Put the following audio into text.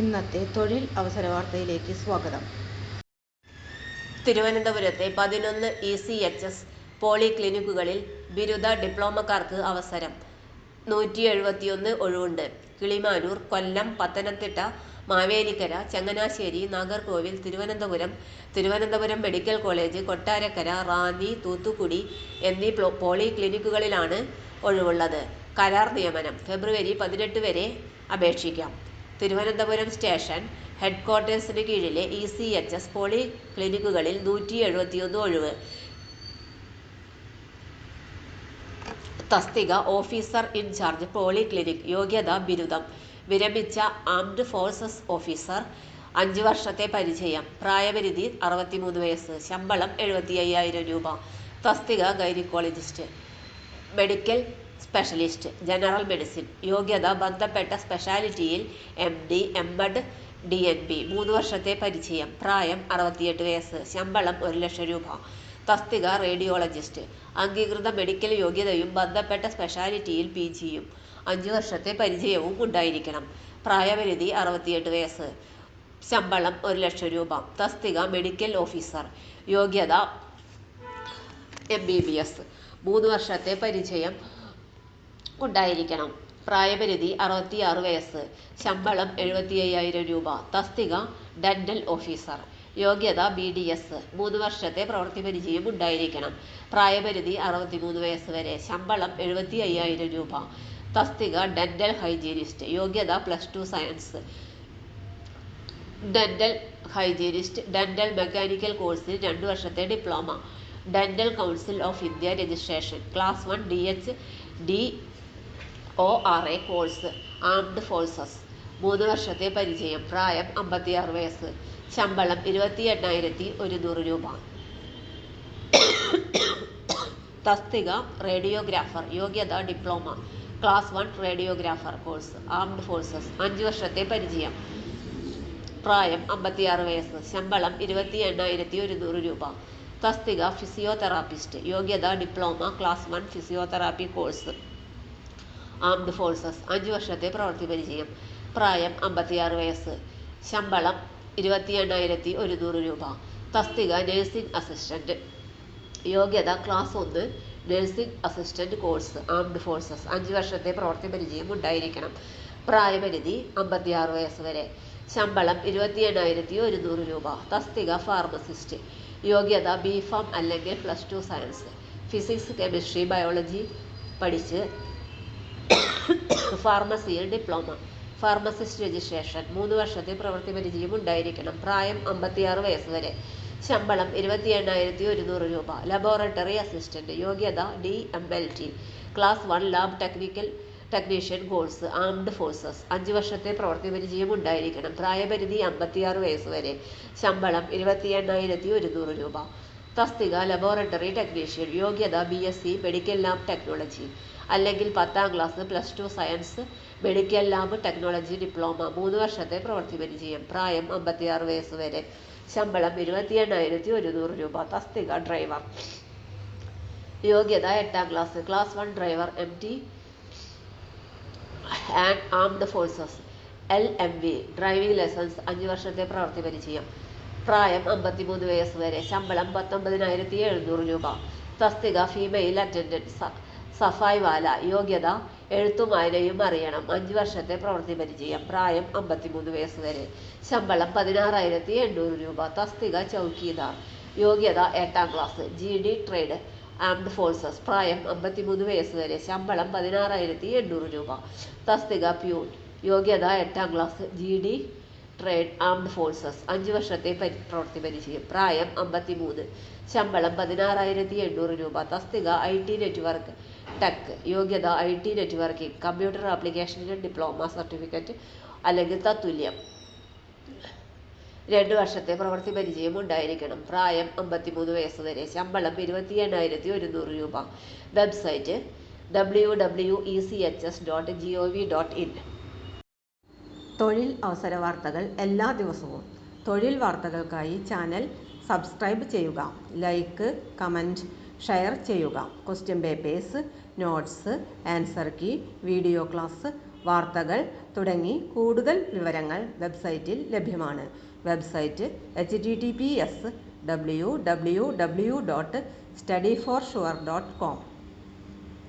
ഇന്നത്തെ തൊഴിൽ അവസര വാർത്തയിലേക്ക് സ്വാഗതം. തിരുവനന്തപുരത്തെ 11 ECHS പോളിക്ലിനിക്കുകളിൽ ബിരുദ ഡിപ്ലോമക്കാർക്ക് അവസരം. 171 ഒഴിവുണ്ട്. കിളിമാനൂർ, കൊല്ലം, പത്തനംതിട്ട, മാവേലിക്കര, ചങ്ങനാശ്ശേരി, നാഗർകോവിൽ, തിരുവനന്തപുരം മെഡിക്കൽ കോളേജ്, കൊട്ടാരക്കര, റാന്നി, തൂത്തുക്കുടി എന്നീ പോളിക്ലിനിക്കുകളിലാണ് ഒഴിവുള്ളത്. കരാർ നിയമനം. ഫെബ്രുവരി 18 വരെ അപേക്ഷിക്കാം. തിരുവനന്തപുരം സ്റ്റേഷൻ ഹെഡ്ക്വാർട്ടേഴ്സിന് കീഴിലെ ECHS പോളിക്ലിനിക്കുകളിൽ 171 ഒഴിവ്. തസ്തിക ഓഫീസർ ഇൻചാർജ് പോളിക്ലിനിക്. യോഗ്യത ബിരുദം. വിരമിച്ച ആംഡ് ഫോഴ്സസ് ഓഫീസർ. 5 വർഷത്തെ പരിചയം. പ്രായപരിധി 63 വയസ്സ്. ശമ്പളം 75,000 രൂപ. തസ്തിക gynaecologist. Medical specialist, general medicine. യോഗ്യത ബന്ധപ്പെട്ട സ്പെഷ്യാലിറ്റിയിൽ MD, MD, DNB. 3 വർഷത്തെ പരിചയം. പ്രായം 68 വയസ്സ്. ശമ്പളം 1,00,000 രൂപ. തസ്തിക റേഡിയോളജിസ്റ്റ്. അംഗീകൃത മെഡിക്കൽ യോഗ്യതയും ബന്ധപ്പെട്ട സ്പെഷ്യാലിറ്റിയിൽ PGയും 5 വർഷത്തെ പരിചയവും ഉണ്ടായിരിക്കണം. പ്രായപരിധി 68 വയസ്സ്. ശമ്പളം 1,00,000 രൂപ. തസ്തിക മെഡിക്കൽ ഓഫീസർ. യോഗ്യത MBBS. 3 വർഷത്തെ പരിചയം ഉണ്ടായിരിക്കണം. പ്രായപരിധി 66 വയസ്സ്. ശമ്പളം 75,000 രൂപ. തസ്തിക ഡെന്റൽ ഓഫീസർ. യോഗ്യത BDS. 3 വർഷത്തെ പ്രവൃത്തി പരിചയം ഉണ്ടായിരിക്കണം. പ്രായപരിധി 63 വയസ്സ് വരെ. ശമ്പളം 75,000 രൂപ. തസ്തിക ഡെന്റൽ ഹൈജീനിസ്റ്റ്. യോഗ്യത +2 science. Dental hygienist. Dental mechanical കോഴ്സിൽ 2 വർഷത്തെ diploma. Dental council of India registration. Class 1 DHDORA course. Armed forces. 3 വർഷത്തെ പരിചയം. പ്രായം 56 വയസ്സ്. ശമ്പളം 28,100 രൂപ. തസ്തിക റേഡിയോഗ്രാഫർ. യോഗ്യത diploma. Class 1 radiographer course. Armed forces. 5 വർഷത്തെ പരിചയം. പ്രായം 56 വയസ്സ്. ശമ്പളം 28,100 രൂപ. തസ്തിക ഫിസിയോതെറാപ്പിസ്റ്റ്. യോഗ്യത diploma. Class 1 physiotherapy course. Armed forces. 5 വർഷത്തെ പ്രവൃത്തി പരിചയം. പ്രായം 56 വയസ്സ്. ശമ്പളം 28,100 രൂപ. തസ്തിക നഴ്സിംഗ് അസിസ്റ്റന്റ്. യോഗ്യത class 1 nursing assistant course. Armed forces. 5 വർഷത്തെ പ്രവൃത്തി പരിചയം ഉണ്ടായിരിക്കണം. പ്രായപരിധി 56 വയസ്സ് വരെ. ശമ്പളം 28,100 രൂപ. തസ്തിക ഫാർമസിസ്റ്റ്. യോഗ്യത BPharm അല്ലെങ്കിൽ +2 സയൻസ്. ഫിസിക്സ്, കെമിസ്ട്രി, ബയോളജി പഠിച്ച് ഫാർമസിയിൽ ഡിപ്ലോമ. Pharmacist registration. 3 വർഷത്തെ പ്രവൃത്തി പരിചയം ഉണ്ടായിരിക്കണം. പ്രായം 56 വയസ്സ് വരെ. ശമ്പളം 28,100 രൂപ. Laboratory assistant. യോഗ്യത DMLT. Class 1 lab technician course. Armed forces. 5 വർഷത്തെ പ്രവൃത്തി പരിചയം ഉണ്ടായിരിക്കണം. പ്രായപരിധി 56 വയസ്സ് വരെ. ശമ്പളം 28,100 രൂപ. തസ്തിക ലബോറട്ടറി ടെക്നീഷ്യൻ. യോഗ്യത BSc മെഡിക്കൽ ലാബ് ടെക്നോളജി അല്ലെങ്കിൽ 10ാം class +2 science medical lab technology diploma. 3 വർഷത്തെ പ്രവൃത്തി പരിചയം. പ്രായം 56 വയസ്സ് വരെ. ശമ്പളം 28,100 രൂപ. തസ്തിക ഡ്രൈവർ. യോഗ്യത 8ാം class. Class 1 driver MT and armed forces LMV. Driving licence. 5 വർഷത്തെ പ്രവൃത്തി പരിചയം. പ്രായം 53 വയസ്സ് വരെ. ശമ്പളം 19,700 രൂപ. തസ്തിക ഫീമെയിൽ അറ്റൻഡന്റ് സഫായി വാല. യോഗ്യത എഴുത്തും വായനയും അറിയണം. 5 വർഷത്തെ പ്രവൃത്തി പരിചയം. പ്രായം 53 വയസ്സ് വരെ. ശമ്പളം 16,800 രൂപ. തസ്തിക ചൗക്കീദാർ. യോഗ്യത 8ാം class. GD trade armed forces. പ്രായം 53 വയസ്സ് വരെ. ശമ്പളം 16,800 രൂപ. തസ്തിക പ്യൂൺ. യോഗ്യത 8ാം class. GD trade armed forces. 5 വർഷത്തെ പ്രവൃത്തി പരിചയം. പ്രായം 53. ശമ്പളം 16,800 രൂപ. തസ്തിക IT നെറ്റ്വർക്ക് ടെക്. യോഗ്യത IT നെറ്റ്വർക്കിംഗ്, കമ്പ്യൂട്ടർ ആപ്ലിക്കേഷനിൽ ഡിപ്ലോമ സർട്ടിഫിക്കറ്റ് അല്ലെങ്കിൽ തത്തുല്യം. 2 വർഷത്തെ പ്രവൃത്തി പരിചയം ഉണ്ടായിരിക്കണം. പ്രായം 53 വയസ്സ് വരെ. ശമ്പളം 28,100 രൂപ. Website www.echs.gov.in. തൊഴിൽ അവസര വാർത്തകൾ എല്ലാ ദിവസവും. തൊഴിൽ വാർത്തകൾക്കായി ചാനൽ സബ്സ്ക്രൈബ് ചെയ്യുക. ലൈക്ക്, കമൻറ്റ്, ഷെയർ ചെയ്യുക. Question papers, notes, answer key, video class, വാർത്തകൾ തുടങ്ങി കൂടുതൽ വിവരങ്ങൾ വെബ്സൈറ്റിൽ ലഭ്യമാണ്. Website https://www.studyforsure.com